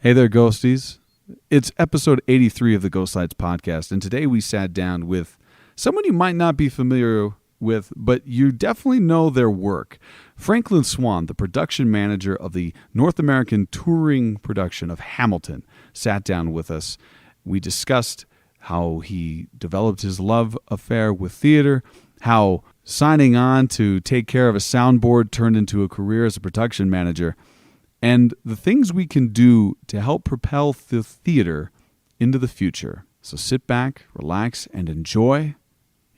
Hey there, ghosties. It's episode 83 of the Ghost Lights podcast, and today we sat down with someone you might not be familiar with, but you definitely know their work. Franklin Swann, the production manager of the North American touring production of Hamilton, sat down with us. We discussed how he developed his love affair with theater, how signing on to take care of a soundboard turned into a career as a production manager, and the things we can do to help propel the theater into the future. So sit back, relax, and enjoy.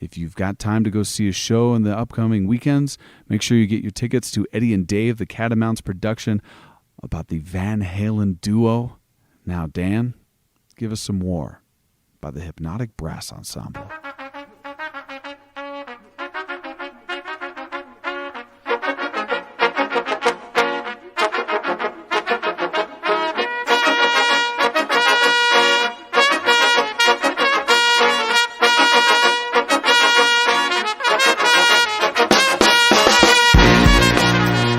If you've got time to go see a show in the upcoming weekends, make sure you get your tickets to Eddie and Dave, the Catamounts production about the Van Halen duo. Now, Dan, give us some more by the Hypnotic Brass Ensemble.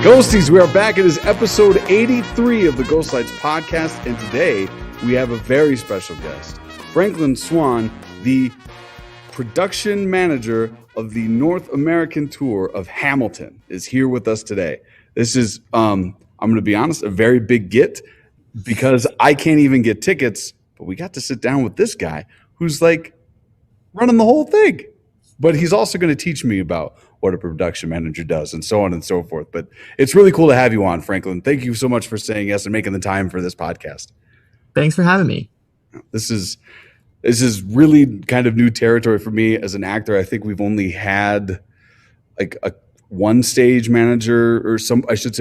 Ghosties, we are back. It is episode 83 of the Ghost Lights podcast, and today we have a very special guest. Franklin Swann, the production manager of the North American tour of Hamilton, is here with us today. This is, I'm going to be honest, a very big get because I can't even get tickets, but we got to sit down with this guy who's like running the whole thing. But he's also going to teach me about what a production manager does and so on and so forth. But it's really cool to have you on, Franklin. Thank you so much for saying yes and making the time for this podcast. Thanks for having me. This is really kind of new territory for me as an actor. I think we've only had like a one stage manager or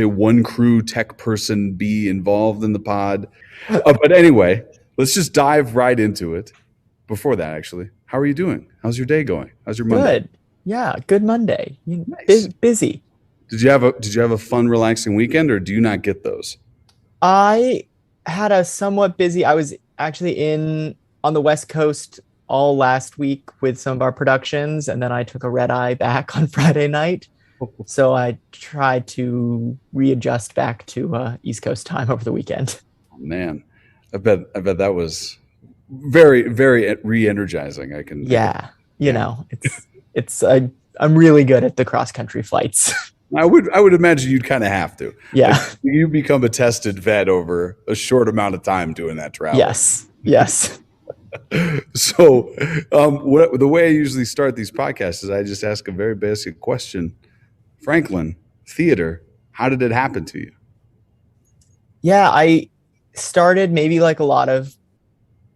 one crew tech person be involved in the pod. But anyway, let's just dive right into it. Before that, actually, how are you doing? How's your day going? How's your Monday? Good. Yeah, good Monday. Nice. Busy. Did you have a fun, relaxing weekend, or do you not get those? I had a somewhat busy. I was actually on the West Coast all last week with some of our productions, and then I took a red eye back on Friday night. So I tried to readjust back to East Coast time over the weekend. Oh, man, I bet that was very, very re-energizing. I'm really good at the cross country flights. I would imagine you'd kind of have to. Yeah. Like, you become a tested vet over a short amount of time doing that travel. Yes. So the way I usually start these podcasts is I just ask a very basic question. Franklin, theater, how did it happen to you? Yeah, I started maybe like a lot of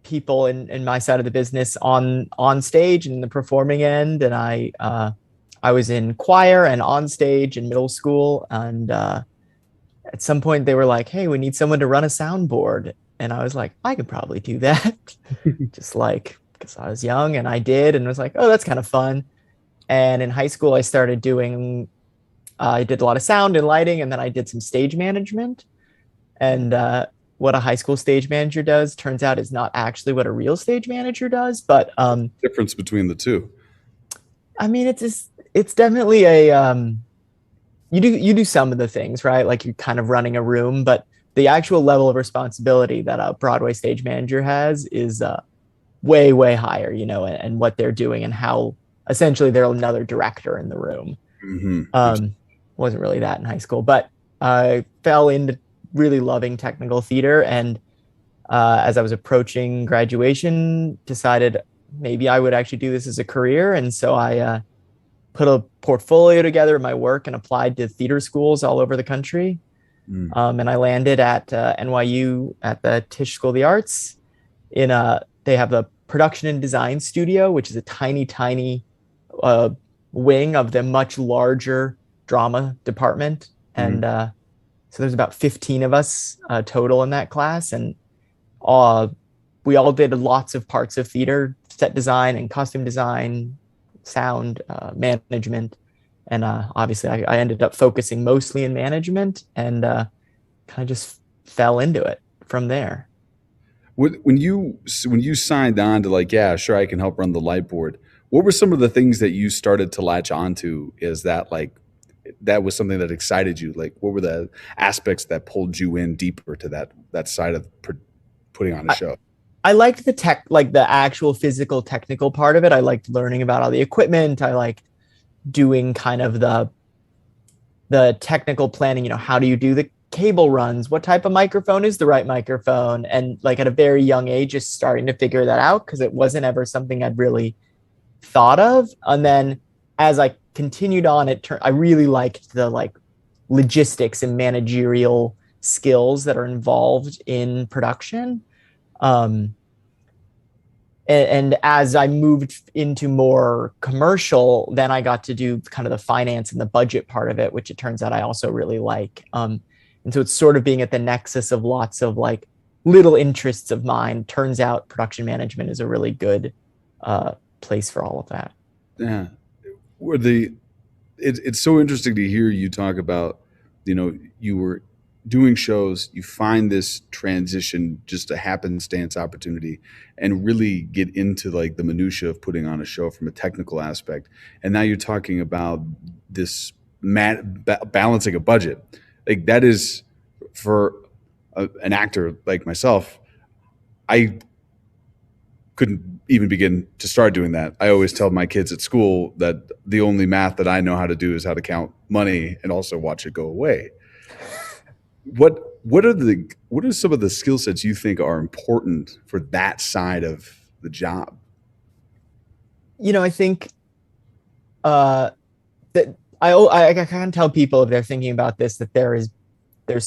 people in my side of the business on stage and the performing end, and I was in choir and on stage in middle school, and at some point they were like, hey, we need someone to run a soundboard, and I was like, I could probably do that. Just like, because I was young, and I did, and was like, oh, that's kind of fun. And in high school I did a lot of sound and lighting, and then I did some stage management, and what a high school stage manager does turns out is not actually what a real stage manager does. But difference between the two. I mean, it's definitely you do some of the things, right? Like you're kind of running a room, but the actual level of responsibility that a Broadway stage manager has is way, way higher, and what they're doing and how essentially they're another director in the room. Mm-hmm. Wasn't really that in high school, but I fell into really loving technical theater, and as I was approaching graduation, decided maybe I would actually do this as a career. And so I put a portfolio together of my work and applied to theater schools all over the country. And I landed at NYU at the Tisch School of the Arts. They have the production and design studio, which is a tiny wing of the much larger drama department. And so there's about 15 of us total in that class. And we all did lots of parts of theater, set design and costume design, sound, management. And obviously I ended up focusing mostly in management, and kind of just fell into it from there. When you signed on to like, yeah, sure, I can help run the light board, what were some of the things that you started to latch onto? Is that like that was something that excited you? Like, what were the aspects that pulled you in deeper to that side of putting on a I, show? I liked the tech, like the actual physical technical part of it. I liked learning about all the equipment. I liked doing kind of the technical planning, how do you do the cable runs? What type of microphone is the right microphone? And like at a very young age, just starting to figure that out because it wasn't ever something I'd really thought of. And then as I continued on, I really liked the like logistics and managerial skills that are involved in production. Um, and as I moved into more commercial, then I got to do kind of the finance and the budget part of it, which it turns out I also really like. And so it's sort of being at the nexus of lots of like little interests of mine. Turns out production management is a really good place for all of that. Yeah. Were the it's so interesting to hear you talk about, you were doing shows, you find this transition, just a happenstance opportunity, and really get into like the minutia of putting on a show from a technical aspect. And now you're talking about this balancing a budget. Like that is for an actor like myself. I couldn't even begin to start doing that. I always tell my kids at school that the only math that I know how to do is how to count money and also watch it go away. What are some of the skill sets you think are important for that side of the job? I think uh, that I kind of tell people if they're thinking about this that there's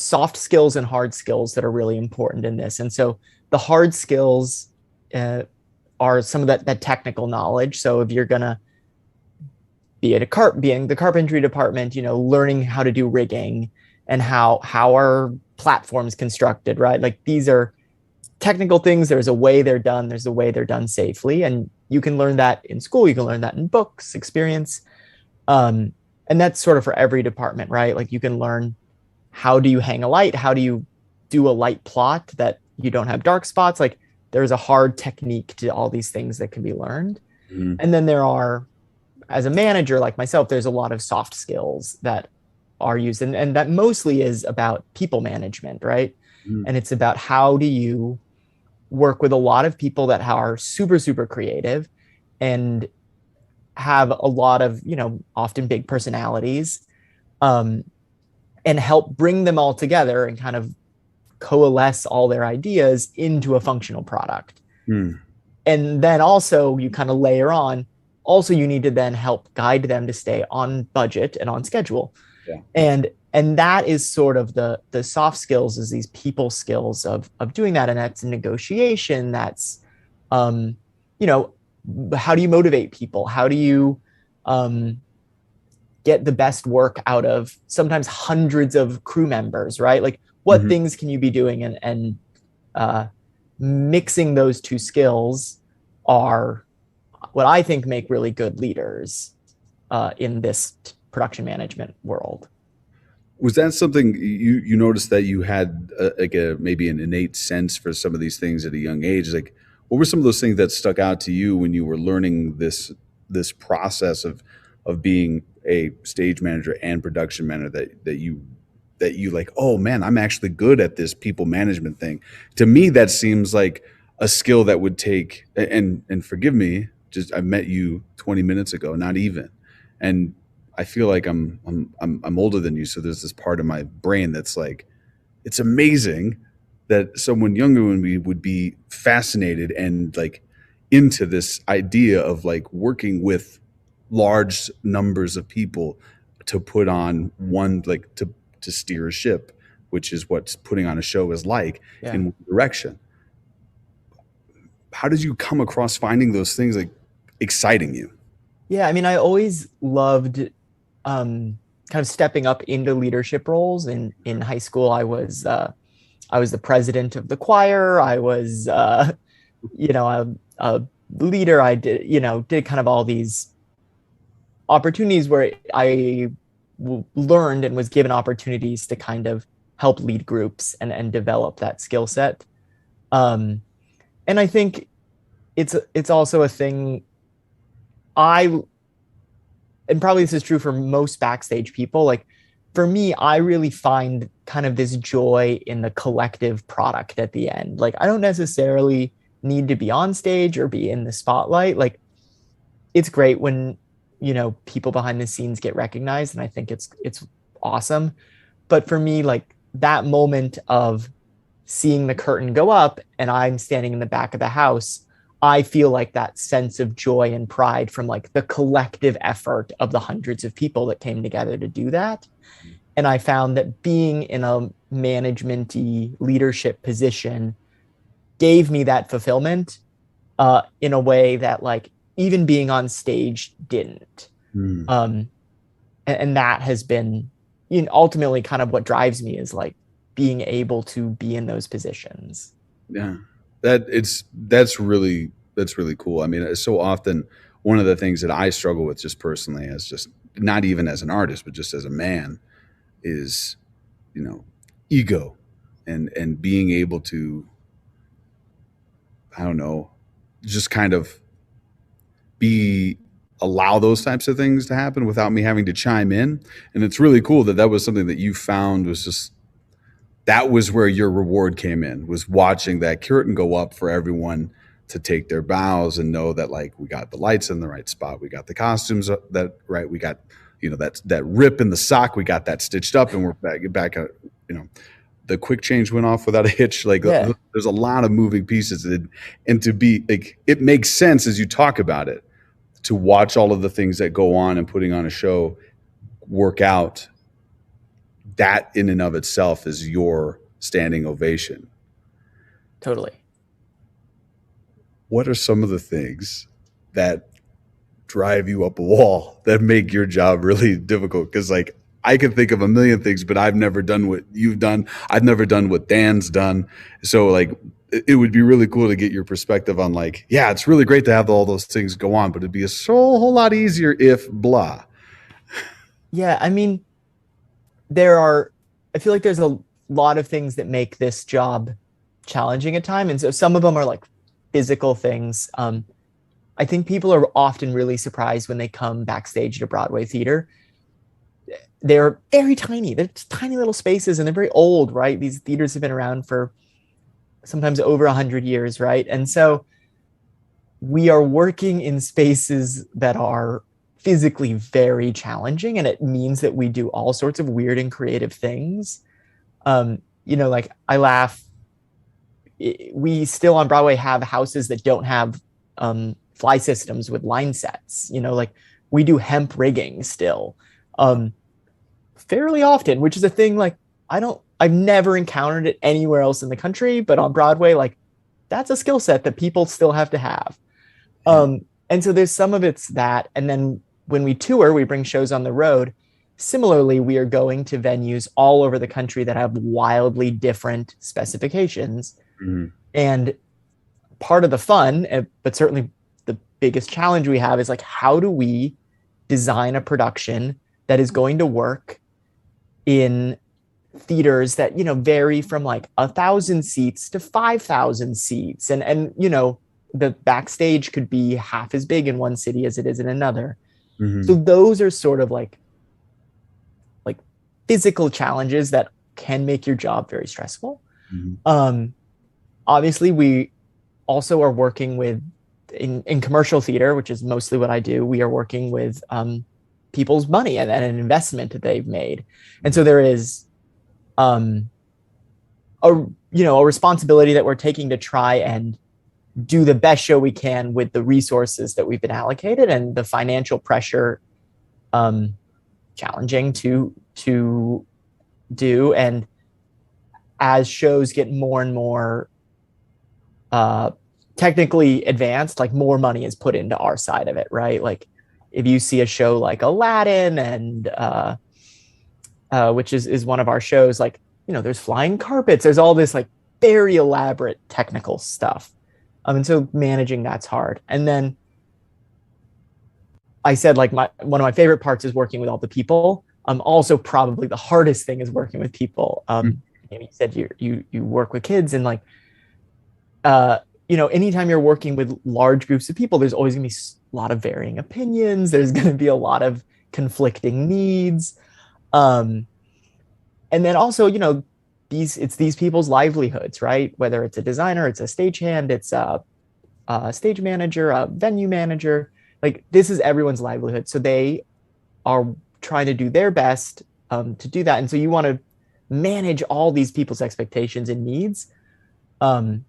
soft skills and hard skills that are really important in this. And so the hard skills uh, are some of that technical knowledge. So if you're gonna be in the carpentry department, learning how to do rigging and how are platforms constructed, right? Like these are technical things. There's a way they're done. There's a way they're done safely, and you can learn that in school. You can learn that in books, experience, and that's sort of for every department, right? Like you can learn how do you hang a light, how do you do a light plot that you don't have dark spots. Like there's a hard technique to all these things that can be learned. Mm, And then there are, as a manager like myself, there's a lot of soft skills that are used, and that mostly is about people management, right? mm, And it's about how do you work with a lot of people that are super super creative and have a lot of often big personalities, um, and help bring them all together and kind of coalesce all their ideas into a functional product. mm. And then also you kind of layer on, also you need to then help guide them to stay on budget and on schedule. Yeah. And that is sort of the soft skills, is these people skills of doing that. And that's negotiation. That's um, you know, how do you motivate people? How do you um get the best work out of sometimes hundreds of crew members, right? Like what Mhm. things can you be doing, and uh, mixing those two skills are what I think make really good leaders in this production management world. Was that something you noticed that you had like a maybe an innate sense for some of these things at a young age? Like, what were some of those things that stuck out to you when you were learning this process of being a stage manager and production manager that you like? Oh man, I'm actually good at this people management thing. To me, that seems like a skill that would take. And forgive me, just I met you 20 minutes ago, not even, and I feel like I'm older than you, so there's this part of my brain that's like, it's amazing that someone younger than me would be fascinated and like into this idea of like working with large numbers of people to put on one like to steer a ship, which is what putting on a show is like, Yeah. in one direction. How did you come across finding those things like exciting you? Yeah. I mean, I always loved kind of stepping up into leadership roles. In high school, I was the president of the choir. I was, a leader. I did kind of all these opportunities where learned and was given opportunities to kind of help lead groups and develop that skill set. Um, and I think it's also a thing I and probably this is true for most backstage people, like for me, I really find kind of this joy in the collective product at the end. Like I don't necessarily need to be on stage or be in the spotlight. Like it's great when, people behind the scenes get recognized, and I think it's awesome. But for me, like that moment of seeing the curtain go up and I'm standing in the back of the house, I feel like that sense of joy and pride from like the collective effort of the hundreds of people that came together to do that. And I found that being in a management-y leadership position gave me that fulfillment in a way that like even being on stage didn't. Mm. Um, and that has been, ultimately kind of what drives me is like being able to be in those positions. Yeah, that's really cool. I mean, so often one of the things that I struggle with just personally, as just not even as an artist, but just as a man, is you know ego, and being able to, I don't know, just kind of be allow those types of things to happen without me having to chime in. And it's really cool that that was something that you found was just that was where your reward came in, was watching that curtain go up for everyone to take their bows and know that like we got the lights in the right spot, we got the costumes that right, we got that rip in the sock, we got that stitched up, and we're back at the quick change went off without a hitch. Like Yeah, there's a lot of moving pieces, and to be like it makes sense as you talk about it to watch all of the things that go on and putting on a show work out. That in and of itself is your standing ovation. totally. What are some of the things that drive you up a wall that make your job really difficult? Because like I can think of a million things, but I've never done what you've done. I've never done what Dan's done. So like it would be really cool to get your perspective on like, yeah, it's really great to have all those things go on, but it'd be a whole lot easier if blah. Yeah, I mean, there are, I feel like there's a lot of things that make this job challenging at time. And so some of them are like physical things. I think people are often really surprised when they come backstage to Broadway theater. They're very tiny. They're just tiny little spaces and they're very old, right? These theaters have been around for sometimes over 100 years, right? And so we are working in spaces that are physically very challenging, and it means that we do all sorts of weird and creative things. Like I laugh. We still on Broadway have houses that don't have fly systems with line sets. Like we do hemp rigging still, fairly often, which is a thing like I've never encountered it anywhere else in the country, but on Broadway, like that's a skill set that people still have to have. Yeah. And so there's some of it's that. And then when we tour, we bring shows on the road. Similarly, we are going to venues all over the country that have wildly different specifications. Mhm. And part of the fun, but certainly the biggest challenge we have is like, how do we design a production that is going to work in theaters that, vary from like 1,000 seats to 5,000 seats. And the backstage could be half as big in one city as it is in another. So Mhm. those are sort of like physical challenges that can make your job very stressful. Mhm. Um, Obviously, we also are working with in commercial theater, which is mostly what I do. We are working with people's money and an investment that they've made, and so there is um, a responsibility that we're taking to try and do the best show we can with the resources that we've been allocated, and the financial pressure um, challenging to do. And as shows get more and more uh, technically advanced, like more money is put into our side of it, right? Like if you see a show like Aladdin and which is one of our shows, like there's flying carpets, there's all this like very elaborate technical stuff. And so managing that's hard. And then I said like one of my favorite parts is working with all the people. Also probably the hardest thing is working with people. You said you work with kids, and like anytime you're working with large groups of people, there's always going to be a lot of varying opinions. There's going to be a lot of conflicting needs. Um, and then also, these people's livelihoods, right? Whether it's a designer, it's a stagehand, it's a stage manager, a venue manager. Like this is everyone's livelihood. So they are trying to do their best to do that. And so you want to manage all these people's expectations and needs. Um,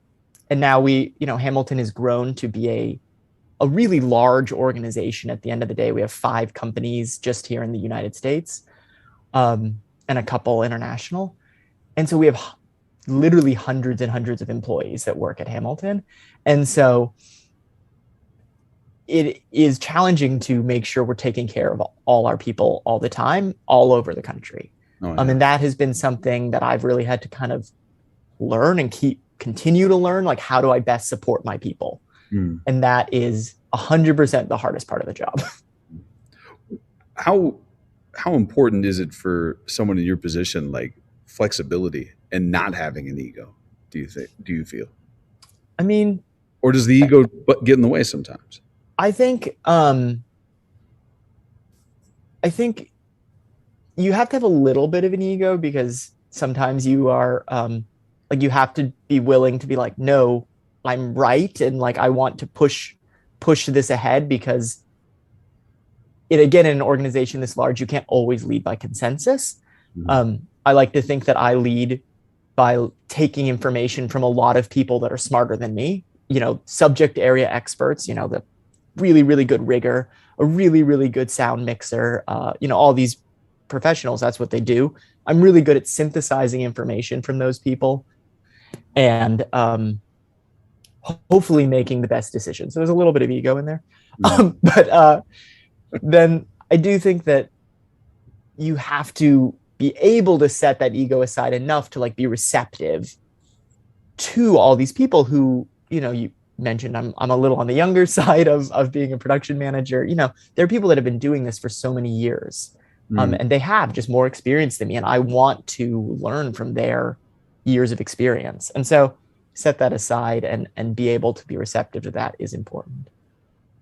and now Hamilton has grown to be a really large organization. At the end of the day, we have 5 companies just here in the United States, and a couple international. And so we have literally hundreds and hundreds of employees that work at Hamilton. And so it is challenging to make sure we're taking care of all our people all the time, all over the country. Oh, yeah. And that has been something that I've really had to kind of learn and continue to learn, like, how do I best support my people? And that is 100% the hardest part of the job. How important is it for someone in your position, like flexibility and not having an ego? Do you feel? I mean, or does the ego get in the way sometimes? I think you have to have a little bit of an ego, because sometimes you are like, you have to be willing to be like, no, I'm right, and like I want to push this ahead, because again, in an organization this large, you can't always lead by consensus. I like to think that I lead by taking information from a lot of people that are smarter than me, subject area experts, the really, really good rigger, a really, really good sound mixer, all these professionals, that's what they do. I'm really good at synthesizing information from those people and hopefully making the best decisions. So there's a little bit of ego in there. But then I do think that you have to be able to set that ego aside enough to like be receptive to all these people who, you mentioned I'm a little on the younger side of being a production manager. There are people that have been doing this for so many years, and they have just more experience than me, and I want to learn from their years of experience. And so set that aside and be able to be receptive to that is important.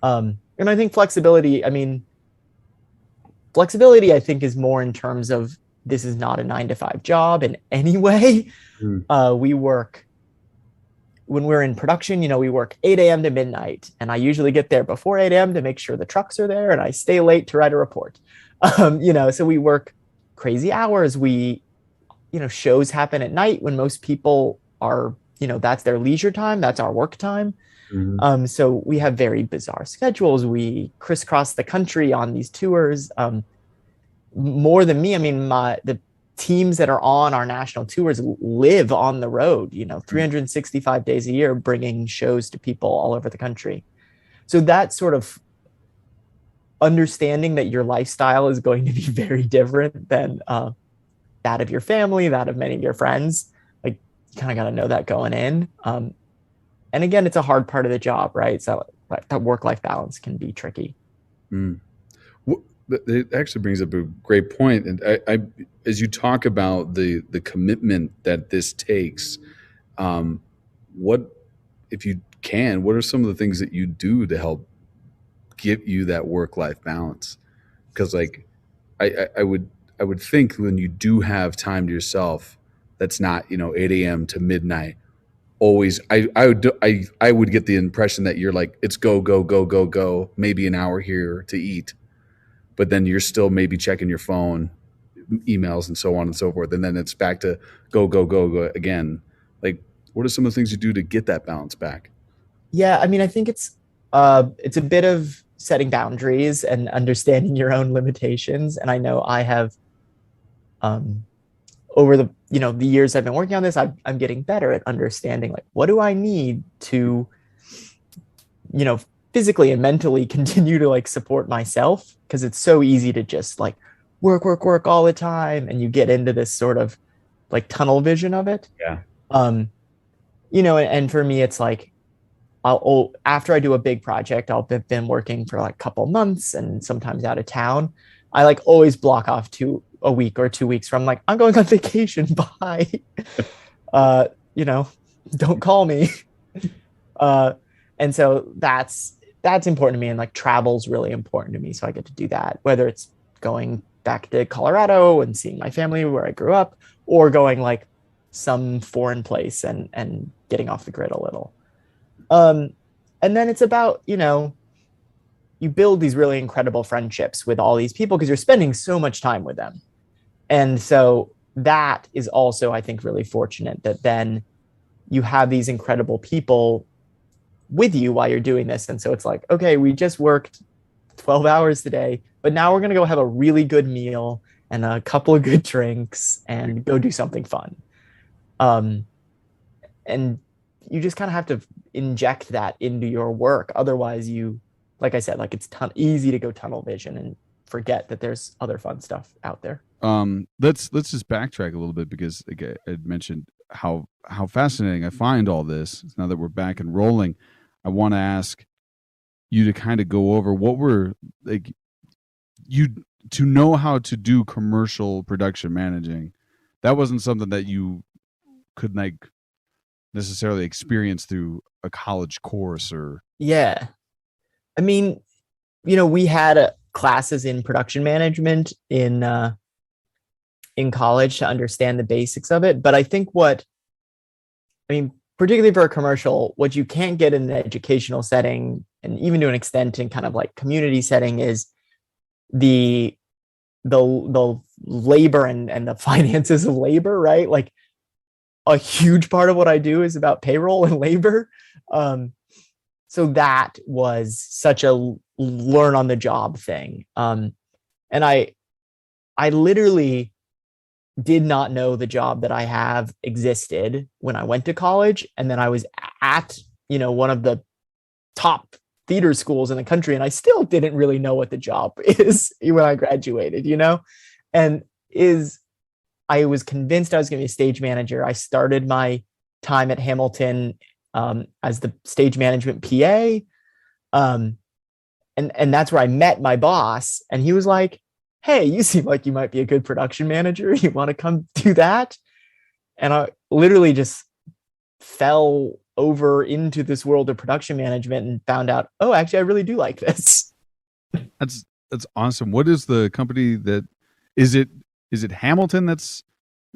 And I think flexibility, I think, is more in terms of, this is not a 9-to-5 job in any way. We work, when we're in production, we work 8 a.m. to midnight, and I usually get there before 8 a.m. to make sure the trucks are there, and I stay late to write a report. So we work crazy hours. Shows happen at night when most people are, that's their leisure time, that's our work time. So we have very bizarre schedules. We crisscross the country on these tours. More than me, the teams that are on our national tours live on the road, 365 days a year, bringing shows to people all over the country. So that sort of understanding that your lifestyle is going to be very different than that of your family, that of many of your friends, like, you kind of got to know that going in. And again, it's a hard part of the job, right? So that work-life balance can be tricky. It actually brings up a great point. And I as you talk about the commitment that this takes, what are some of the things that you do to help get you that work-life balance? Because like I would think when you do have time to yourself, that's not 8 a.m. to midnight. Always, I would get the impression that you're like, it's go, maybe an hour here to eat, but then you're still maybe checking your phone, emails, and so on and so forth, and then it's back to go again. Like, what are some of the things you do to get that balance back? Yeah, I think it's a bit of setting boundaries and understanding your own limitations. And I know I have, over the years I've been working on this, I'm getting better at understanding, like, what do I need to, physically and mentally continue to like support myself, because it's so easy to just like work all the time, and you get into this sort of like tunnel vision of it. Yeah. And for me, it's like, after I do a big project, I'll have been working for like a couple months and sometimes out of town. I like always block off a week or 2 weeks from like, I'm going on vacation. Bye. Don't call me. And so that's important to me. And like travel's really important to me. So I get to do that, whether it's going back to Colorado and seeing my family where I grew up, or going like some foreign place and getting off the grid a little. Um, and then it's about, you build these really incredible friendships with all these people because you're spending so much time with them. And so that is also, I think, really fortunate that then you have these incredible people with you while you're doing this. And so it's like, okay, we just worked 12 hours today, but now we're going to go have a really good meal and a couple of good drinks and go do something fun. Um, and you just kind of have to inject that into your work. Otherwise, like I said, like it's easy to go tunnel vision and forget that there's other fun stuff out there. Let's just backtrack a little bit because like, I had mentioned how fascinating I find all this. Now that we're back and rolling, I want to ask you to kind of go over what were like you to know how to do commercial production managing. That wasn't something that you could like necessarily experience through a college course or. Yeah. I mean, we had classes in production management in college to understand the basics of it. But I think particularly for a commercial, what you can't get in an educational setting, and even to an extent in kind of like community setting, is the labor and the finances of labor, right? Like a huge part of what I do is about payroll and labor. So that was such a learn on the job thing. And I literally did not know the job that I have existed when I went to college. And then I was at, one of the top theater schools in the country. And I still didn't really know what the job is when I graduated, and I was convinced I was going to be a stage manager. I started my time at Hamilton as the stage management PA. And that's where I met my boss. And he was like, hey, you seem like you might be a good production manager. You want to come do that? And I literally just fell over into this world of production management and found out, oh, actually, I really do like this. That's awesome. What is the company that is it Hamilton?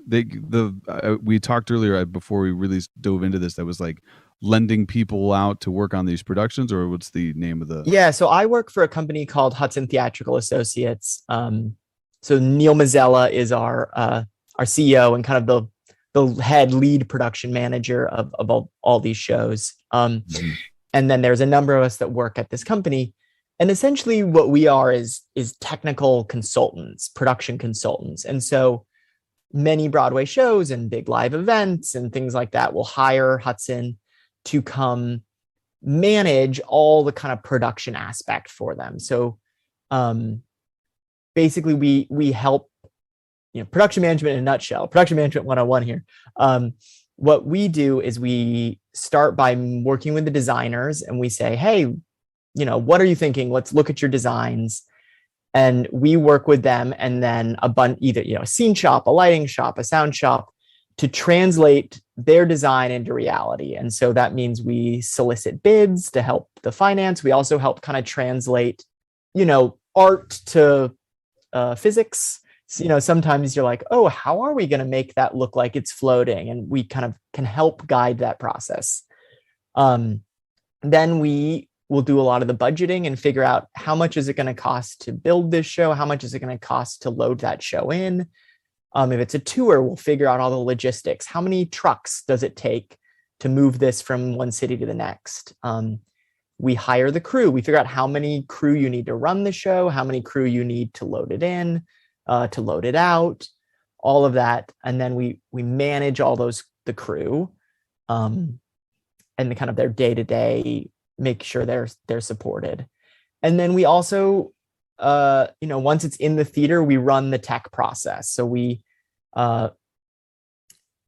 We talked earlier before we really dove into this. That was like lending people out to work on these productions, or what's the name of the? Yeah, so I work for a company called Hudson Theatrical Associates. So Neil Mazzella is our CEO and kind of the head lead production manager of all these shows. Mm-hmm. And then there's a number of us that work at this company. And essentially what we are is technical consultants, production consultants. And so many Broadway shows and big live events and things like that will hire Hudson to come manage all the kind of production aspect for them. So basically we help, production management in a nutshell, production management 101 here. What we do is we start by working with the designers and we say, hey, what are you thinking? Let's look at your designs. And we work with them and then either, a scene shop, a lighting shop, a sound shop to translate their design into reality. And so that means we solicit bids to help the finance. We also help kind of translate, art to physics. So, sometimes you're like, oh, how are we going to make that look like it's floating? And we kind of can help guide that process. Then we will do a lot of the budgeting and figure out how much is it going to cost to build this show? How much is it going to cost to load that show in? If it's a tour, we'll figure out all the logistics. How many trucks does it take to move this from one city to the next? We hire the crew. We figure out how many crew you need to run the show, how many crew you need to load it in, to load it out, all of that. And then we manage all the crew and the kind of their day-to-day, make sure they're supported. And then we also, once it's in the theater, we run the tech process. So we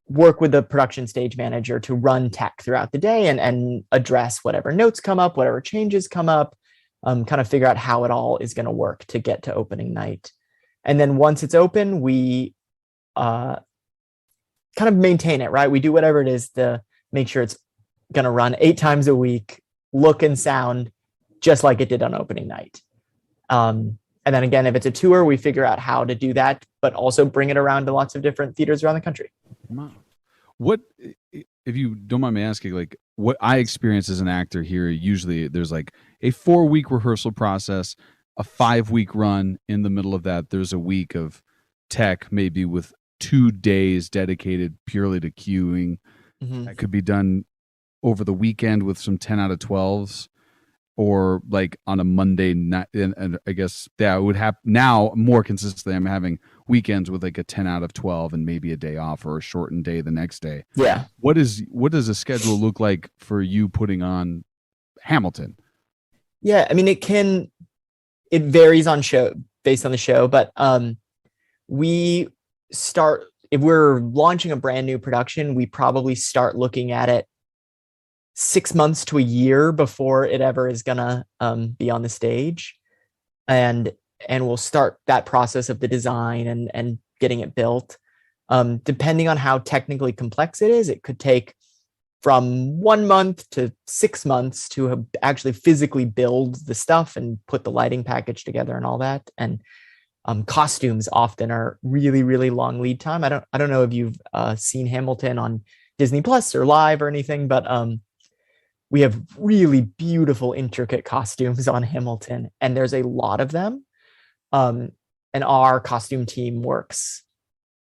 work with the production stage manager to run tech throughout the day and address whatever notes come up, whatever changes come up, kind of figure out how it all is going to work to get to opening night. And then once it's open, we kind of maintain it, right? We do whatever it is to make sure it's going to run 8 times a week, look and sound just like it did on opening night. And then again, if it's a tour, we figure out how to do that, but also bring it around to lots of different theaters around the country. Wow. What, if you don't mind me asking, like what I experience as an actor here, usually there's like a 4-week rehearsal process, a 5-week run. In the middle of that, there's a week of tech, maybe with 2 days dedicated purely to cueing. Mm-hmm. That could be done over the weekend with some 10 out of 12s, or like on a Monday night. And I guess that would have now more consistently. I'm having weekends with like a 10 out of 12 and maybe a day off or a shortened day the next day. Yeah. What does a schedule look like for you putting on Hamilton? Yeah. I mean, it varies on show based on the show, but we start, if we're launching a brand new production, we probably start looking at it 6 months to a year before it ever is gonna be on the stage, and we'll start that process of the design and getting it built. Depending on how technically complex it is, it could take from 1 month to 6 months to actually physically build the stuff and put the lighting package together and all that. And costumes often are really, really long lead time. I don't know if you've seen Hamilton on Disney Plus or live or anything, but we have really beautiful, intricate costumes on Hamilton, and there's a lot of them. And our costume team works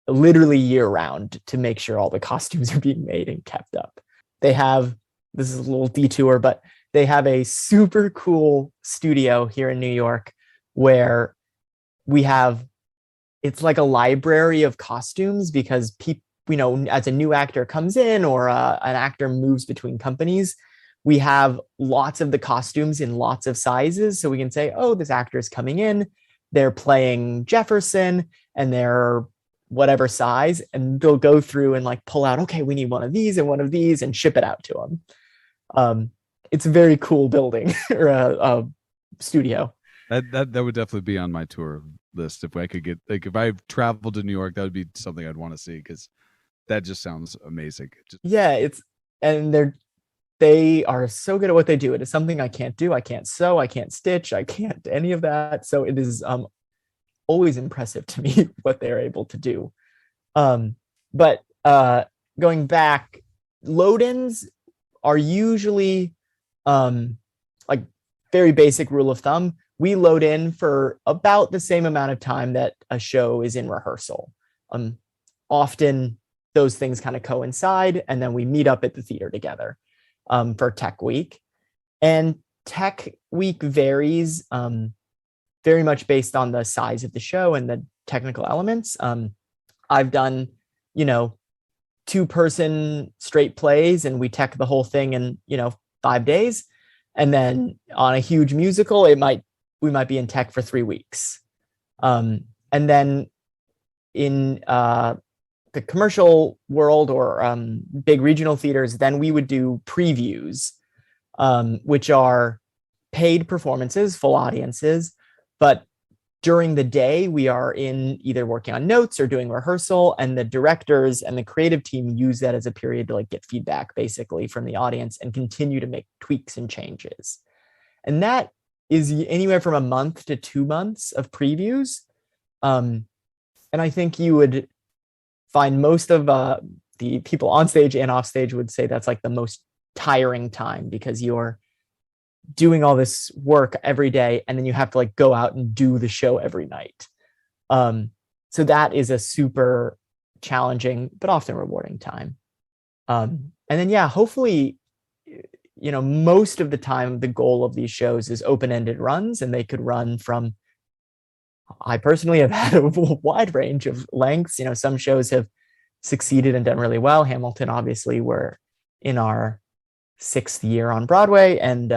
literally year round to make sure all the costumes are being made and kept up. They have, this is a little detour, but they have a super cool studio here in New York where we have, it's like a library of costumes, because people, as a new actor comes in or an actor moves between companies, we have lots of the costumes in lots of sizes. So we can say, oh, this actor is coming in, they're playing Jefferson, and they're whatever size. And they'll go through and like pull out, okay, we need one of these and one of these, and ship it out to them. It's a very cool building or a studio. That would definitely be on my tour list. If I could get, like, if I traveled to New York, that would be something I'd want to see, because that just sounds amazing. Yeah, they are so good at what they do. It is something I can't do. I can't sew, I can't stitch, I can't any of that. So it is always impressive to me what they're able to do. But going back, load-ins are usually like very basic rule of thumb. We load in for about the same amount of time that a show is in rehearsal. Often those things kind of coincide, and then we meet up at the theater together for Tech Week. And Tech Week varies very much based on the size of the show and the technical elements. I've done, 2-person straight plays, and we tech the whole thing in, 5 days. And then on a huge musical, we might be in tech for 3 weeks. And then in the commercial world or big regional theaters, then we would do previews, which are paid performances, full audiences. But during the day, we are in either working on notes or doing rehearsal, and the directors and the creative team use that as a period to like get feedback basically from the audience and continue to make tweaks and changes. And that is anywhere from a month to 2 months of previews. And I think you would find most of the people on stage and off stage would say that's like the most tiring time, because you're doing all this work every day, and then you have to like go out and do the show every night. So that is a super challenging but often rewarding time. And then hopefully, most of the time the goal of these shows is open-ended runs, and they could run from, I personally have had a wide range of lengths. Some shows have succeeded and done really well. Hamilton, obviously, we're in our 6th year on Broadway, and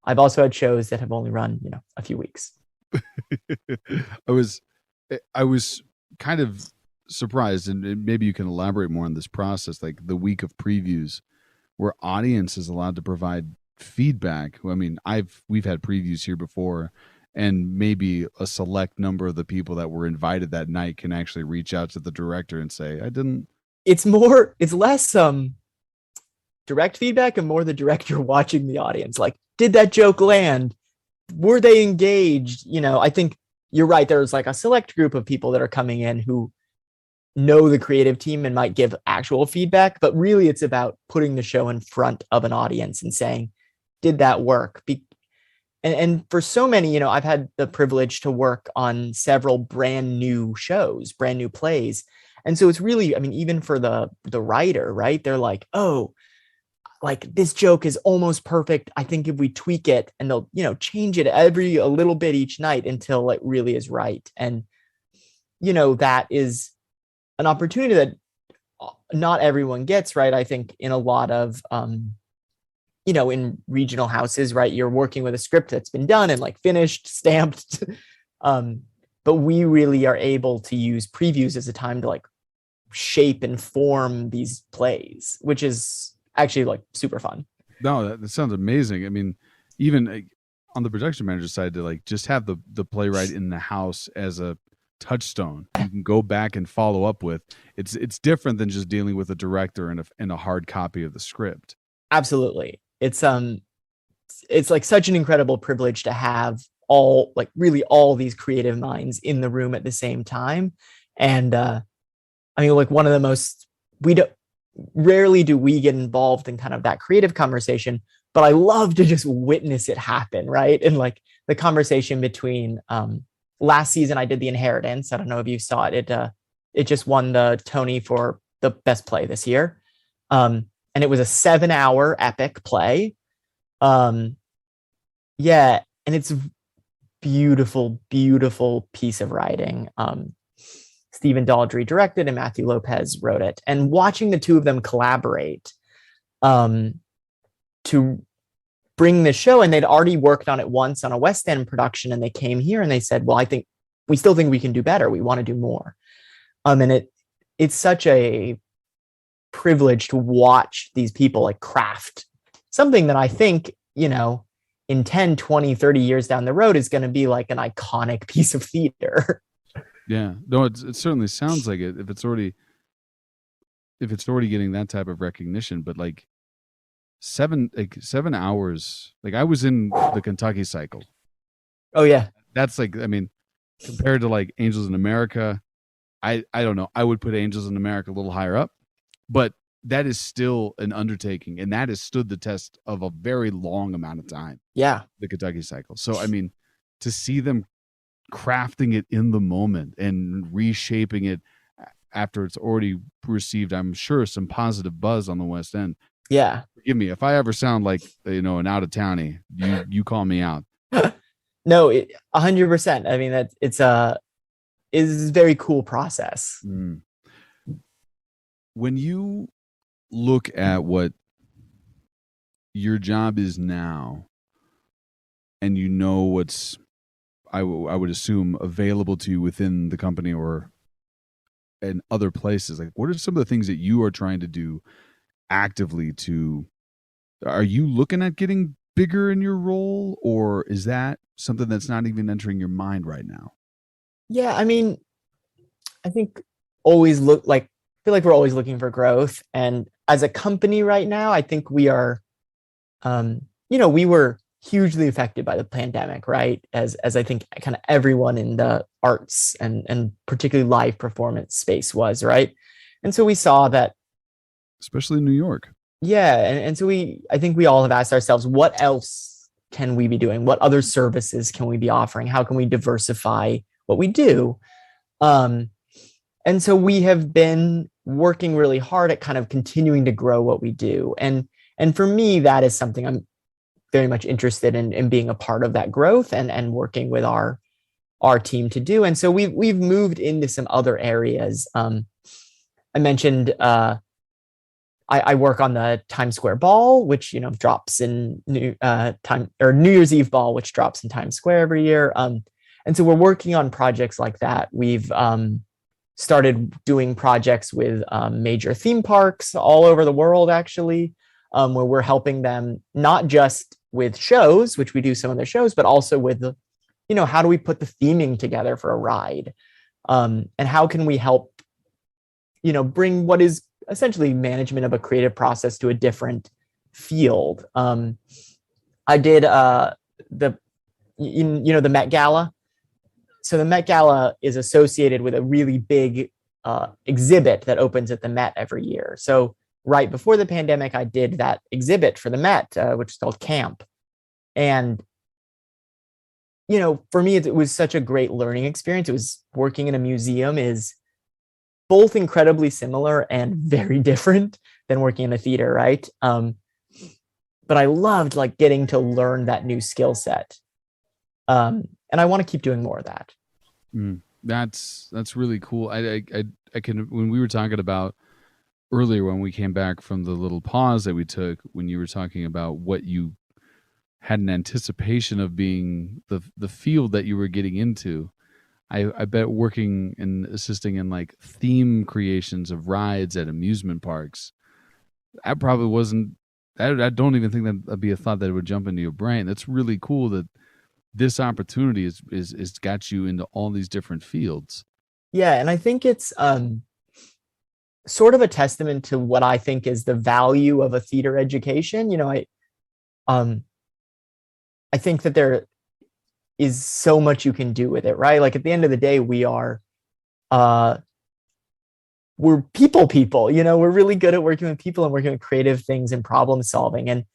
I've also had shows that have only run, a few weeks. I was kind of surprised, and maybe you can elaborate more on this process, like the week of previews, where audience is allowed to provide feedback. I mean, we've had previews here before, and maybe a select number of the people that were invited that night can actually reach out to the director and say, it's less direct feedback and more the director watching the audience. Like, did that joke land? Were they engaged? I think, you're right. There's like a select group of people that are coming in who know the creative team and might give actual feedback, but really it's about putting the show in front of an audience and saying, did that work? And for so many, I've had the privilege to work on several brand new shows, brand new plays. And so it's really, I mean, even for the writer, right? They're like, oh, like this joke is almost perfect. I think if we tweak it, and they'll, change it a little bit each night until it really is right. And, that is an opportunity that not everyone gets, right? I think in a lot of, in regional houses, right? You're working with a script that's been done and like finished, stamped. But we really are able to use previews as a time to like shape and form these plays, which is actually like super fun. No, that sounds amazing. I mean, even on the production manager side, to like just have the playwright in the house as a touchstone you can go back and follow up with. It's different than just dealing with a director and a hard copy of the script. Absolutely. It's like such an incredible privilege to have all these creative minds in the room at the same time. And I mean, like one of the most, rarely do we get involved in kind of that creative conversation, but I love to just witness it happen, right? And like the conversation between last season I did The Inheritance. I don't know if you saw it. It just won the Tony for the best play this year. And it was a 7-hour epic play. Yeah, and it's a beautiful, beautiful piece of writing. Stephen Daldry directed and Matthew Lopez wrote it. And watching the two of them collaborate to bring the show, and they'd already worked on it once on a West End production, and they came here and they said, well, we still think we can do better. We want to do more. And it's such a privilege to watch these people like craft something that I think, in 10, 20, 30 years down the road is going to be like an iconic piece of theater. Yeah, no, it certainly sounds like it. If it's already getting that type of recognition, but like 7 hours, like I was in the Kentucky cycle. Oh yeah, that's like, I mean, compared to like Angels in America, I don't know. I would put Angels in America a little higher up, but that is still an undertaking, and that has stood the test of a very long amount of time. Yeah, the Kentucky cycle. So I mean, to see them crafting it in the moment and reshaping it after it's already received, I'm sure, some positive buzz on the West End. Yeah. Forgive me if I ever sound like an out of townie. You call me out. No, 100%. I mean, it's a very cool process. Mm. When you look at what your job is now, and what's I would assume available to you within the company or in other places, like what are some of the things that you are trying to do actively are you looking at getting bigger in your role, or is that something that's not even entering your mind right now? Yeah, I mean, I think feel like we're always looking for growth. And as a company right now, I think we are, we were hugely affected by the pandemic, right? As I think kind of everyone in the arts and particularly live performance space was, right? And so we saw that, especially in New York. Yeah. And so I think we all have asked ourselves, what else can we be doing? What other services can we be offering? How can we diversify what we do? And so we have been working really hard at kind of continuing to grow what we do. And for me, that is something I'm very much interested in being a part of that growth and working with our team to do. And so we've moved into some other areas. I mentioned I work on the Times Square Ball, which drops in New Year's Eve Ball, which drops in Times Square every year. And so we're working on projects like that. We've started doing projects with major theme parks all over the world, actually, where we're helping them not just with shows, which we do some of their shows, but also with how do we put the theming together for a ride, and how can we help bring what is essentially management of a creative process to a different field. I did the Met Gala. So the Met Gala is associated with a really big exhibit that opens at the Met every year. So right before the pandemic, I did that exhibit for the Met, which is called Camp. And, for me, it was such a great learning experience. It was working in a museum is both incredibly similar and very different than working in a theater, right? But I loved like getting to learn that new skill set. And I want to keep doing more of that. That's really cool. I can, when we were talking about earlier, when we came back from the little pause that we took, when you were talking about what you had an anticipation of being the field that you were getting into, I bet working and assisting in like theme creations of rides at amusement parks, that probably wasn't, I don't even think that'd be a thought that would jump into your brain. That's really cool that this opportunity is got you into all these different fields. Yeah, and I think it's sort of a testament to what I think is the value of a theater education. I think that there is so much you can do with it, right? Like at the end of the day, we're people, we're really good at working with people and working with creative things and problem solving. And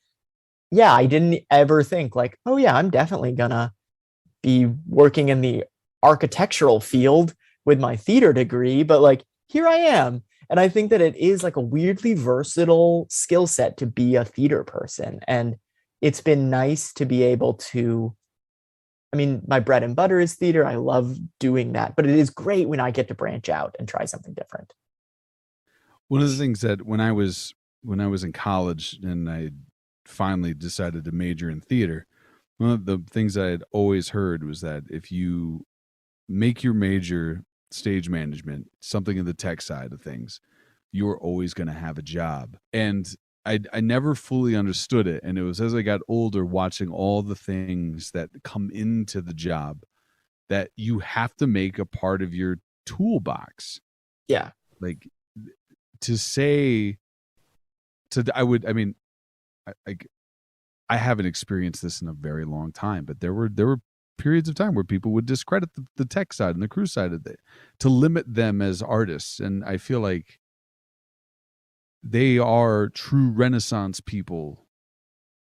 yeah, I didn't ever think like, oh yeah, I'm definitely gonna be working in the architectural field with my theater degree, but like here I am. And I think that it is like a weirdly versatile skill set to be a theater person. And it's been nice to be able to, I mean, my bread and butter is theater. I love doing that, but it is great when I get to branch out and try something different. One of the things that when I was in college and I finally decided to major in theater, one of the things I had always heard was that if you make your major stage management, something in the tech side of things, you're always going to have a job. And I never fully understood it. And it was as I got older, watching all the things that come into the job that you have to make a part of your toolbox. Yeah. Like to say to, I haven't experienced this in a very long time, but there were periods of time where people would discredit the tech side and the crew side of it to limit them as artists. And I feel like they are true Renaissance people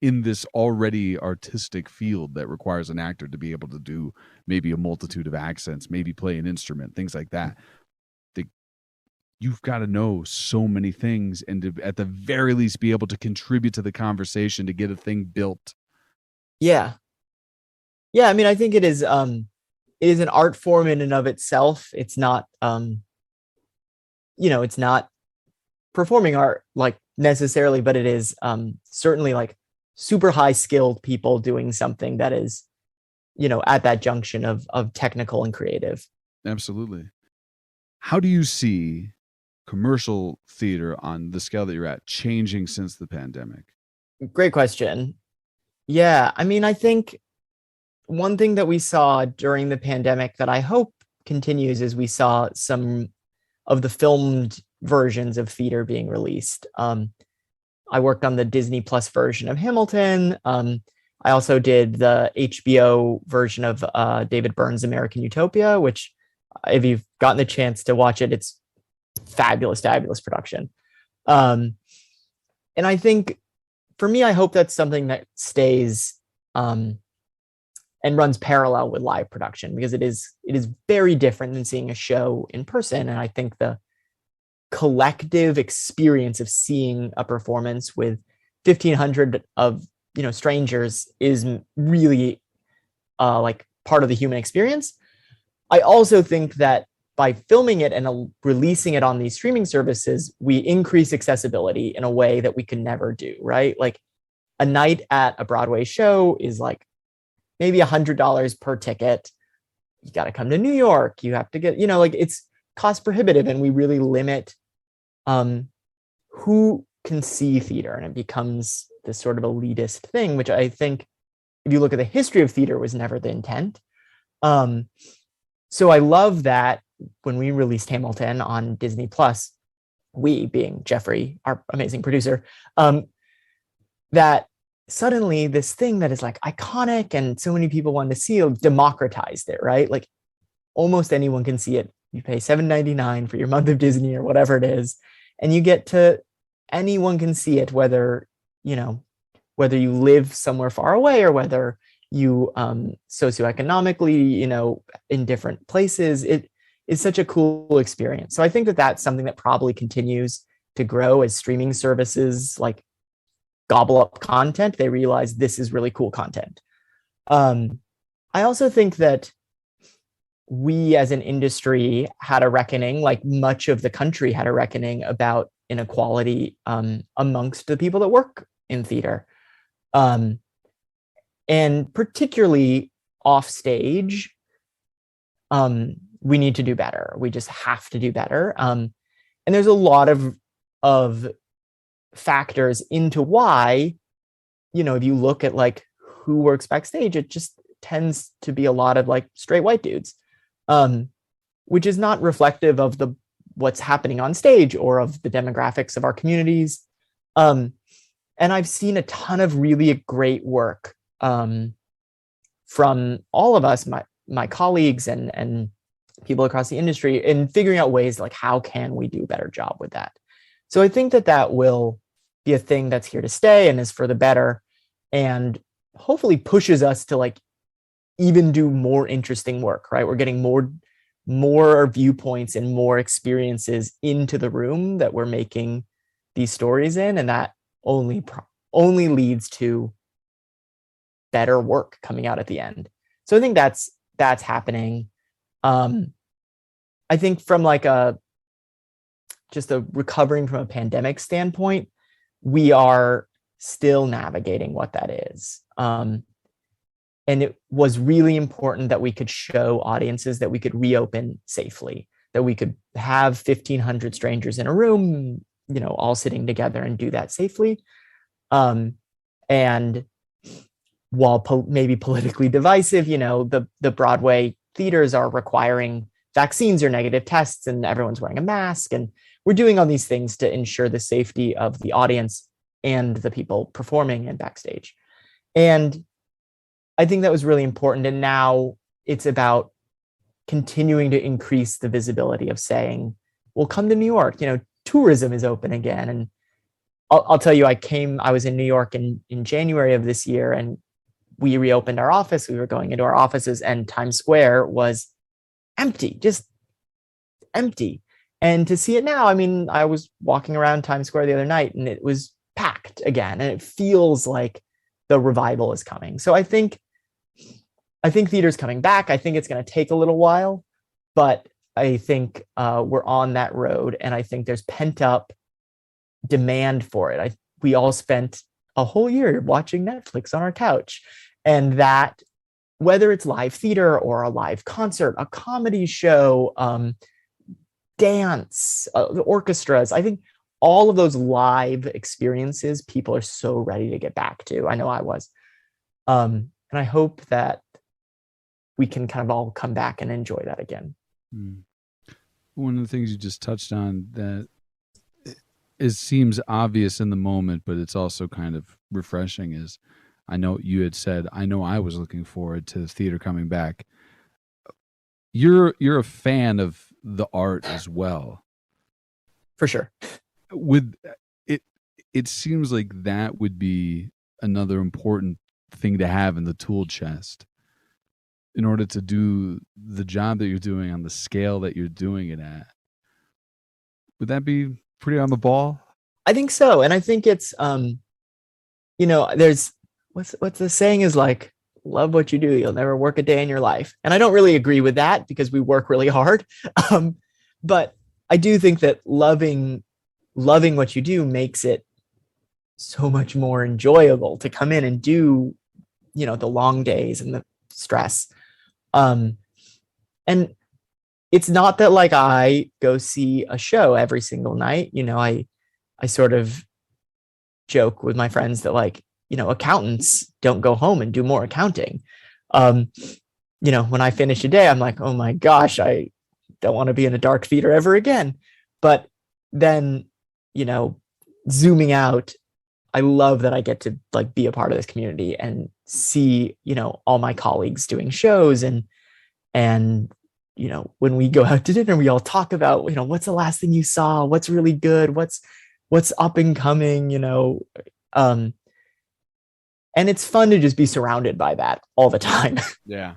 in this already artistic field that requires an actor to be able to do maybe a multitude of accents, maybe play an instrument, things like that. You've got to know so many things and to, at the very least, be able to contribute to the conversation to get a thing built. Yeah. Yeah. I mean, I think it is an art form in and of itself. It's not, it's not performing art like necessarily, but it is certainly like super high skilled people doing something that is, at that junction of technical and creative. Absolutely. How do you see commercial theater on the scale that you're at changing since the pandemic? Great question. Yeah. I mean, I think one thing that we saw during the pandemic that I hope continues is we saw some of the filmed versions of theater being released. I worked on the Disney Plus version of Hamilton. I also did the HBO version of David Byrne's American Utopia, which if you've gotten the chance to watch it, it's fabulous production. And I think for me, I hope that's something that stays and runs parallel with live production, because it is very different than seeing a show in person. And I think the collective experience of seeing a performance with 1,500 of strangers is really like part of the human experience. I also think that by filming it and releasing it on these streaming services, we increase accessibility in a way that we can never do, right? Like a night at a Broadway show is like maybe $100 per ticket. You got to come to New York. You have to get, like it's cost prohibitive, and we really limit who can see theater, and it becomes this sort of elitist thing, which I think if you look at the history of theater was never the intent. So I love that when we released Hamilton on Disney Plus, we being Jeffrey, our amazing producer, that suddenly this thing that is like iconic and so many people wanted to see democratized it, right? Like almost anyone can see it. You pay $7.99 for your month of Disney or whatever it is, and you get to anyone can see it, whether you know whether you live somewhere far away or whether you socioeconomically, in different places. It is such a cool experience. So I think that that's something that probably continues to grow as streaming services like gobble up content. They realize this is really cool content. I also think that we as an industry had a reckoning, like much of the country had a reckoning about inequality amongst the people that work in theater. And particularly off stage, we need to do better. We just have to do better. And there's a lot of factors into why, if you look at like who works backstage, it just tends to be a lot of like straight white dudes, which is not reflective of what's happening on stage or of the demographics of our communities. And I've seen a ton of really great work from all of us, my colleagues and people across the industry, in figuring out ways like how can we do a better job with that. So I think that will be a thing that's here to stay and is for the better, and hopefully pushes us to like even do more interesting work, right? We're getting more viewpoints and more experiences into the room that we're making these stories in, and that only leads to better work coming out at the end. So I think that's happening. I think from like just a recovering from a pandemic standpoint, we are still navigating what that is. And it was really important that we could show audiences that we could reopen safely, that we could have 1,500 strangers in a room, all sitting together and do that safely. And while maybe politically divisive, the Broadway theaters are requiring vaccines or negative tests, and everyone's wearing a mask. And we're doing all these things to ensure the safety of the audience and the people performing and backstage. And I think that was really important. And now it's about continuing to increase the visibility of saying, well, come to New York, tourism is open again. And I'll tell you, I was in New York in January of this year, and we reopened our office. We were going into our offices, and Times Square was empty, just empty. And to see it now, I mean, I was walking around Times Square the other night and it was packed again. And it feels like the revival is coming. So I think theater's coming back. I think it's going to take a little while, but I think we're on that road. And I think there's pent up demand for it. We all spent a whole year watching Netflix on our couch, and that, whether it's live theater or a live concert, a comedy show, dance, the orchestras, I think all of those live experiences, people are so ready to get back to. I know I was. And I hope that we can kind of all come back and enjoy that again. One of the things you just touched on that seems obvious in the moment, but it's also kind of refreshing, is I know you had said, I know I was looking forward to the theater coming back. You're a fan of the art as well. For sure. With it seems like that would be another important thing to have in the tool chest in order to do the job that you're doing on the scale that you're doing it at. Would that be pretty on the ball? I think so. And I think it's there's what's the saying is like, love what you do, you'll never work a day in your life. And I don't really agree with that, because we work really hard. But I do think that loving what you do makes it so much more enjoyable to come in and do, the long days and the stress. And it's not that like I go see a show every single night. I sort of joke with my friends that like, accountants don't go home and do more accounting. When I finish a day, I'm like, oh my gosh, I don't want to be in a dark theater ever again. But then, zooming out, I love that I get to like be a part of this community and see, all my colleagues doing shows and when we go out to dinner, we all talk about, what's the last thing you saw? What's really good? What's up and coming. Um, and it's fun to just be surrounded by that all the time. Yeah.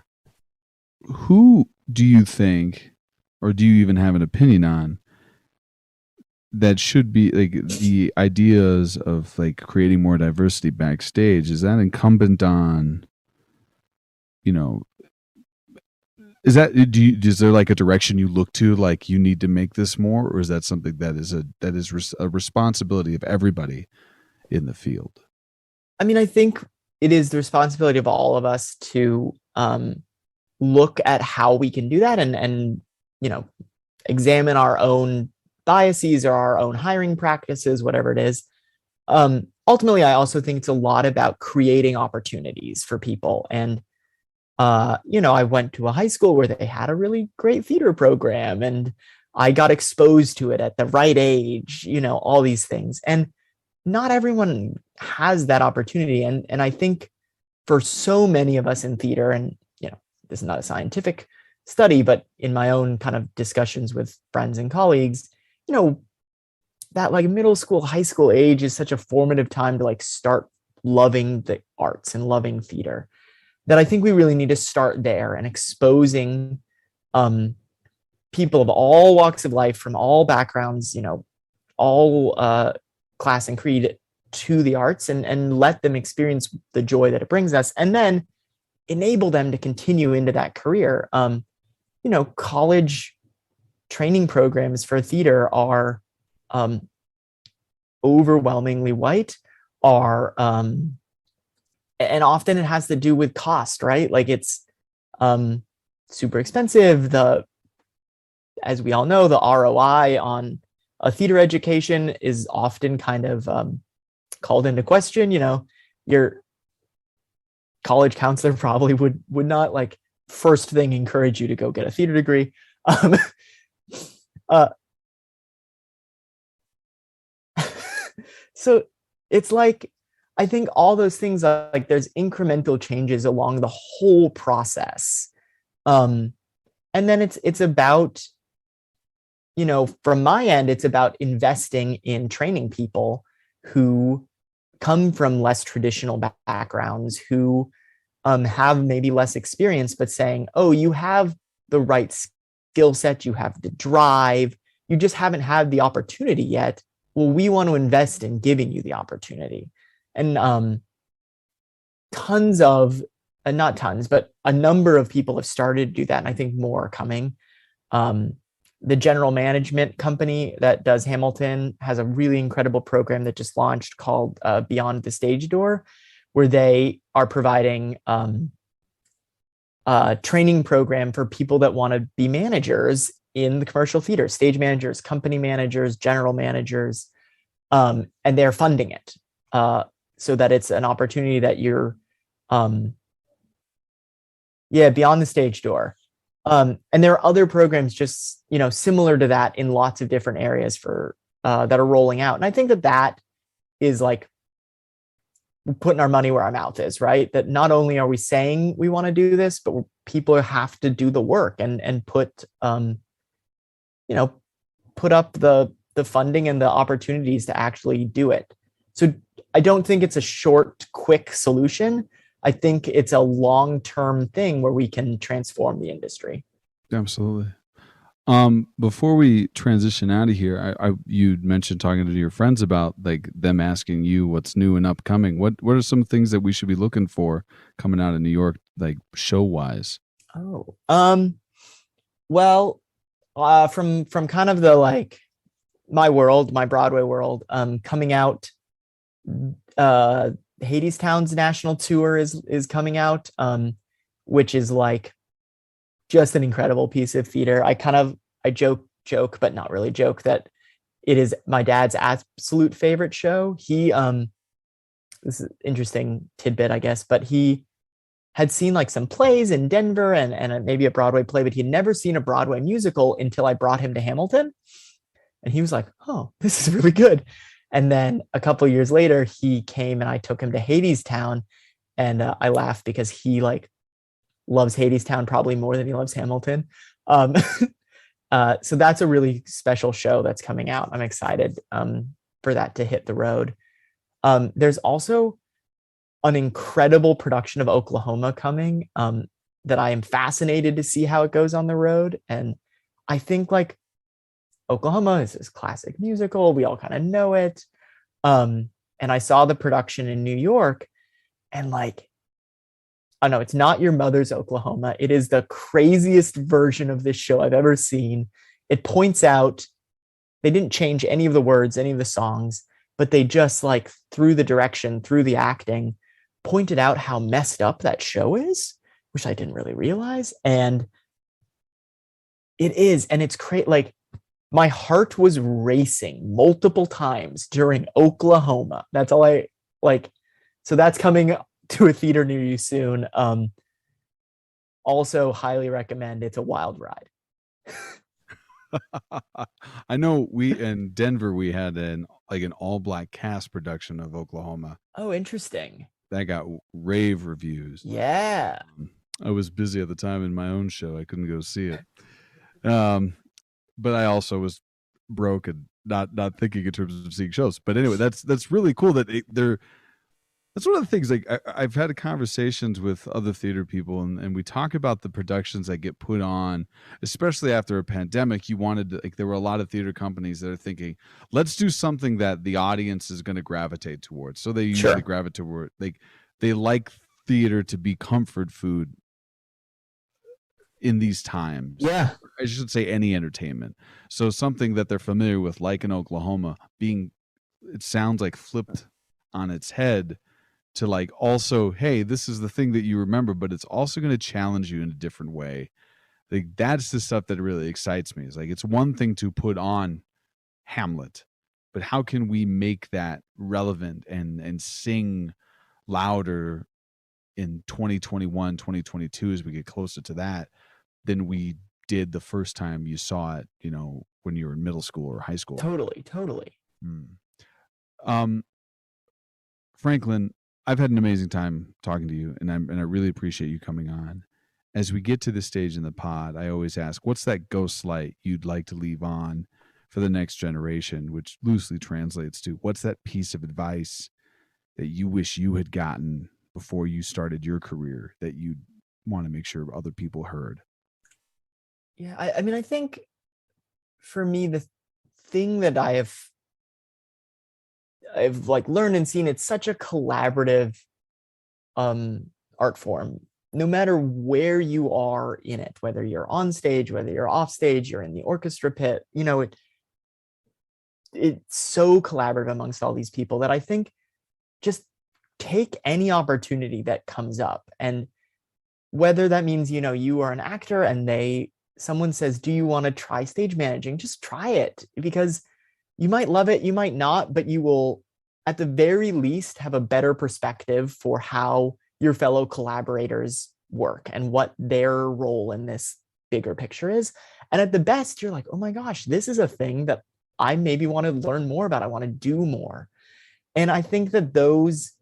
Who do you think, or do you even have an opinion on, that should be like the ideas of like creating more diversity backstage? Is that incumbent on, you know, is there like a direction you look to, like you need to make this more, or is that something that is a responsibility of everybody in the field? I mean, I think it is the responsibility of all of us to look at how we can do that, and examine our own biases or our own hiring practices, whatever it is. Ultimately, I also think it's a lot about creating opportunities for people. And I went to a high school where they had a really great theater program, and I got exposed to it at the right age, all these things. And not everyone has that opportunity. And I think for so many of us in theater, and this is not a scientific study, but in my own kind of discussions with friends and colleagues, that like middle school, high school age is such a formative time to like start loving the arts and loving theater, that I think we really need to start there and exposing people of all walks of life, from all backgrounds, all class and creed, to the arts, and let them experience the joy that it brings us, and then enable them to continue into that career. College training programs for theater are overwhelmingly white, and often it has to do with cost, right? Like it's super expensive. As we all know, the ROI on a theater education is often kind of called into question. Your college counselor probably would not like first thing encourage you to go get a theater degree. So it's like, I think all those things are like, there's incremental changes along the whole process. And then it's about, from my end, it's about investing in training people who come from less traditional backgrounds, who have maybe less experience, but saying, oh, you have the right skill set, you have the drive, you just haven't had the opportunity yet. Well, we want to invest in giving you the opportunity. And tons of, not tons, but a number of people have started to do that. And I think more are coming. The general management company that does Hamilton has a really incredible program that just launched called Beyond the Stage Door, where they are providing a training program for people that want to be managers in the commercial theater, stage managers, company managers, general managers, and they're funding it so that it's an opportunity that you're, beyond the stage door. And there are other programs just, similar to that in lots of different areas for that are rolling out. And I think that is like putting our money where our mouth is, right? That not only are we saying we want to do this, but people have to do the work and put up the funding and the opportunities to actually do it. So I don't think it's a short, quick solution. I think it's a long-term thing where we can transform the industry. Absolutely. Before we transition out of here, you mentioned talking to your friends about like them asking you what's new and upcoming. What are some things that we should be looking for coming out of New York, like show wise? Well, from kind of the like my Broadway world, coming out, Hadestown's national tour is coming out, which is like just an incredible piece of theater. I joke, but not really joke, that it is my dad's absolute favorite show. He, this is an interesting tidbit, I guess, but he had seen like some plays in Denver and maybe a Broadway play, but he'd never seen a Broadway musical until I brought him to Hamilton. And he was like, oh, this is really good. And then a couple of years later, he came and I took him to Hadestown, and I laughed because he like loves Hadestown probably more than he loves Hamilton. Um, so that's a really special show that's coming out. I'm excited for that to hit the road. There's also an incredible production of Oklahoma coming that I am fascinated to see how it goes on the road. And I think like Oklahoma is this classic musical. We all kind of know it. And I saw the production in New York and like, oh no, it's not Your Mother's Oklahoma. It is the craziest version of this show I've ever seen. It points out they didn't change any of the words, any of the songs, but they just like through the direction, through the acting, pointed out how messed up that show is, which I didn't really realize. And it is, and it's crazy. Like my heart was racing multiple times during Oklahoma. That's all I like. So that's coming to a theater near you soon. Also highly recommend. It's a wild ride. I know we in Denver we had an all black cast production of Oklahoma Oh, interesting. that got rave reviews. Yeah. I was busy at the time in my own show. I couldn't go see it. But I also was broke and not thinking in terms of seeing shows. But anyway, that's really cool that they're. That's one of the things. Like I've had conversations with other theater people, and we talk about the productions that get put on, especially after a pandemic. You wanted to, like there were a lot of theater companies that are thinking, let's do something that the audience is going to gravitate towards. So they usually gravitate toward they like theater to be comfort food in these times. Yeah. I should say any entertainment. So something that they're familiar with, like in Oklahoma, being it sounds like flipped on its head to like also, hey, this is the thing that you remember, but it's also going to challenge you in a different way. Like that's the stuff that really excites me. It's like it's one thing to put on Hamlet, but how can we make that relevant and sing louder in 2021, 2022 as we get closer to that than we did the first time you saw it, when you were in middle school or high school. Totally. Franklin, I've had an amazing time talking to you, and I really appreciate you coming on. As we get to this stage in the pod, I always ask, what's that ghost light you'd like to leave on for the next generation, which loosely translates to what's that piece of advice that you wish you had gotten before you started your career that you'd want to make sure other people heard? Yeah, I mean, I think for me, the thing that I've like learned and seen, it's such a collaborative art form. No matter where you are in it, whether you're on stage, whether you're off stage, you're in the orchestra pit, it's so collaborative amongst all these people that I think just take any opportunity that comes up. And whether that means, you are an actor and someone says, do you want to try stage managing? Just try it, because you might love it, you might not, but you will at the very least have a better perspective for how your fellow collaborators work and what their role in this bigger picture is. And at the best, you're like, oh my gosh, this is a thing that I maybe want to learn more about. I want to do more. And I think that those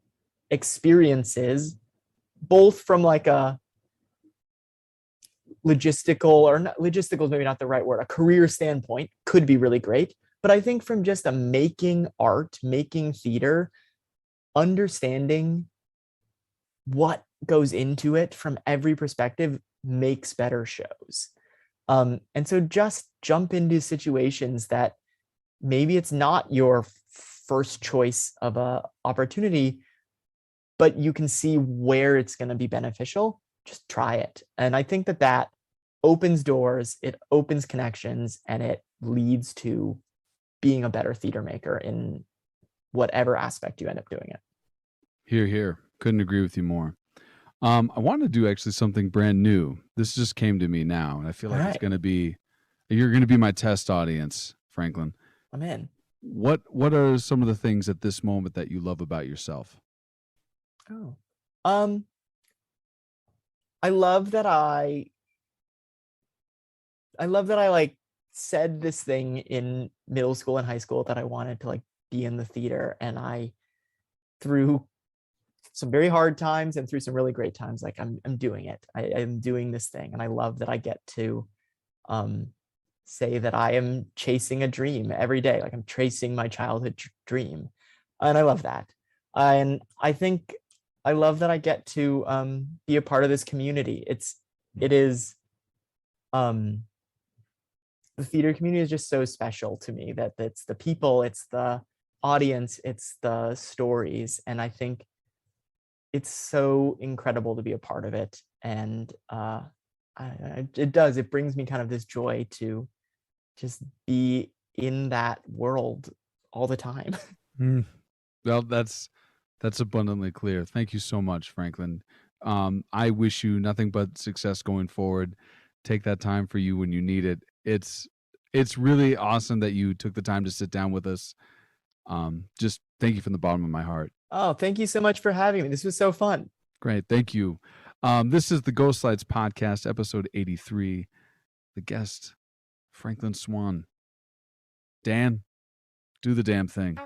experiences, both from like a logistical is maybe not the right word, a career standpoint, could be really great. But I think from just a making art, making theater, understanding what goes into it from every perspective makes better shows. And so just jump into situations that maybe it's not your first choice of a opportunity, but you can see where it's going to be beneficial. Just try it. And I think that opens doors, it opens connections, and it leads to being a better theater maker in whatever aspect you end up doing it. Here. Couldn't agree with you more. I want to do actually something brand new. This just came to me now, and I feel like you're going to be my test audience, Franklin. I'm in. What are some of the things at this moment that you love about yourself? Oh, I love that I like said this thing in middle school and high school that I wanted to like be in the theater, and I, through some very hard times and through some really great times, like I'm doing it. I am doing this thing, and I love that I get to say that I am chasing a dream every day, like I'm tracing my childhood dream, and I love that. And I think I love that I get to be a part of this community. It is the theater community is just so special to me, that it's the people, it's the audience, it's the stories, and I think it's so incredible to be a part of it. And it brings me kind of this joy to just be in that world all the time. Mm. Well, that's abundantly clear. Thank you so much, Franklin. I wish you nothing but success going forward. Take that time for you when you need it. It's really awesome that you took the time to sit down with us. Just thank you from the bottom of my heart. Oh, thank you so much for having me. This was so fun. Great. Thank you. This is the Ghost Slides podcast, episode 83. The guest, Franklin Swann. Dan, do the damn thing.